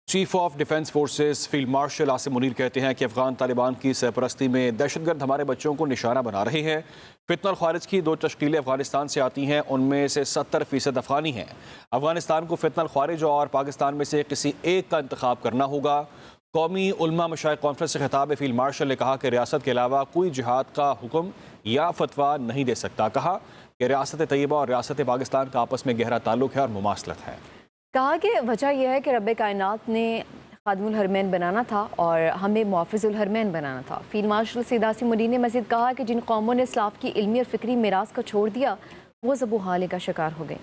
Chief of defence forces field marshal Asim Munir کہتے ہیں کہ افغان طالبان کی سرپرستی میں دہشت گرد ہمارے بچوں کو نشانہ بنا رہے ہیں۔ فتنہ الخوارج کی 2 تشکیلیں افغانستان سے آتی ہیں، ان میں سے 70% افغانی ہیں۔ افغانستان کو فتنہ الخوارج اور پاکستان میں سے کسی ایک کا انتخاب کرنا ہوگا۔ قومی علماء مشائخ کانفرنس سے خطاب فیلڈ مارشل نے کہا کہ ریاست کے علاوہ کوئی جہاد کا حکم یا فتویٰ نہیں دے سکتا۔ کہا کہ ریاست طیبہ اور ریاست پاکستان کا آپس میں گہرا تعلق ہے اور مماثلت ہے۔ کہا کہ وجہ یہ ہے کہ رب کائنات نے خادم الحرمین بنانا تھا اور ہمیں محافظ الحرمین بنانا تھا۔ فیلڈ مارشل سید عاصم منیر نے مزید کہا کہ جن قوموں نے اسلاف کی علمی اور فکری میراث کو چھوڑ دیا وہ ذبح و حالی کا شکار ہو گئے۔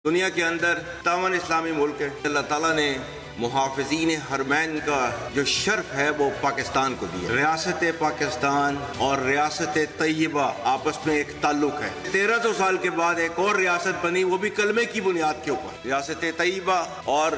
دنیا کے اندر 53 اسلامی ملک ہے، اللہ تعالیٰ نے محافظین حرمین کا جو شرف ہے وہ پاکستان کو دیا۔ ریاست پاکستان اور ریاست طیبہ آپس میں ایک تعلق ہے۔ 1300 سال کے بعد ایک اور ریاست بنی، وہ بھی کلمے کی بنیاد کے اوپر۔ ریاست طیبہ اور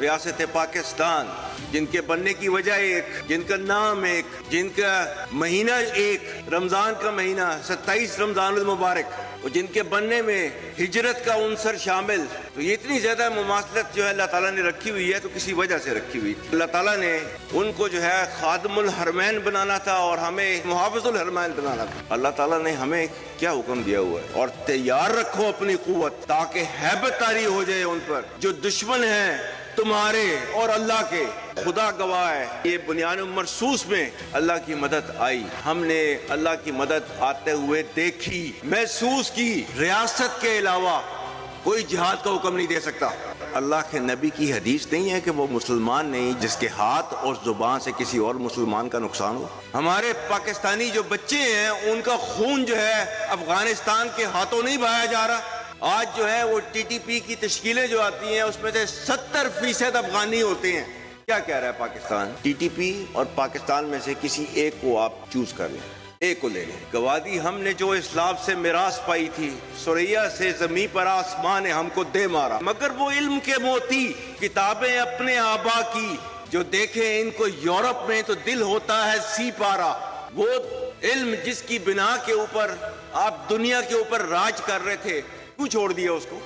ریاست پاکستان جن کے بننے کی وجہ ایک، جن کا نام ایک، جن کا مہینہ ایک، رمضان کا مہینہ 27 رمضان المبارک، اور جن کے بننے میں ہجرت کا عنصر شامل، تو یہ اتنی زیادہ مماثلت جو ہے اللہ تعالیٰ نے رکھی ہوئی ہے تو کسی وجہ سے رکھی ہوئی تھی۔ اللہ تعالیٰ نے ان کو جو ہے خادم الحرمین بنانا تھا اور ہمیں محافظ الحرمین بنانا تھا۔ اللہ تعالیٰ نے ہمیں کیا حکم دیا ہوا ہے؟ اور تیار رکھو اپنی قوت تاکہ ہیبت طاری ہو جائے ان پر جو دشمن ہیں تمہارے اور اللہ کے۔ خدا گواہ ہے، یہ بنیان مرصوص میں اللہ کی مدد آئی، ہم نے اللہ کی مدد آتے ہوئے دیکھی، محسوس کی۔ ریاست کے علاوہ کوئی جہاد کا حکم نہیں دے سکتا۔ اللہ کے نبی کی حدیث نہیں ہے کہ وہ مسلمان نہیں جس کے ہاتھ اور زبان سے کسی اور مسلمان کا نقصان ہو۔ ہمارے پاکستانی جو بچے ہیں ان کا خون جو ہے افغانستان کے ہاتھوں نہیں بہایا جا رہا۔ آج جو ہے وہ ٹی ٹی پی کی تشکیلیں جو آتی ہیں اس میں سے 70% افغانی ہوتے ہیں۔ کیا کہہ رہا ہے پاکستان؟ ٹی ٹی پی اور پاکستان میں سے کسی ایک کو آپ چوز کر لیں، ایک کو لے لیں۔ گوادی ہم نے جو اسلاف سے میراث پائی تھی، سریا سے زمین پر آسمان نے ہم کو دے مارا، مگر وہ علم کے موتی کتابیں اپنے آبا کی جو دیکھیں ان کو یورپ میں تو دل ہوتا ہے سی پارا۔ وہ علم جس کی بنا کے اوپر آپ دنیا کے اوپر راج کر رہے تھے، کیوں چھوڑ دیا اس کو؟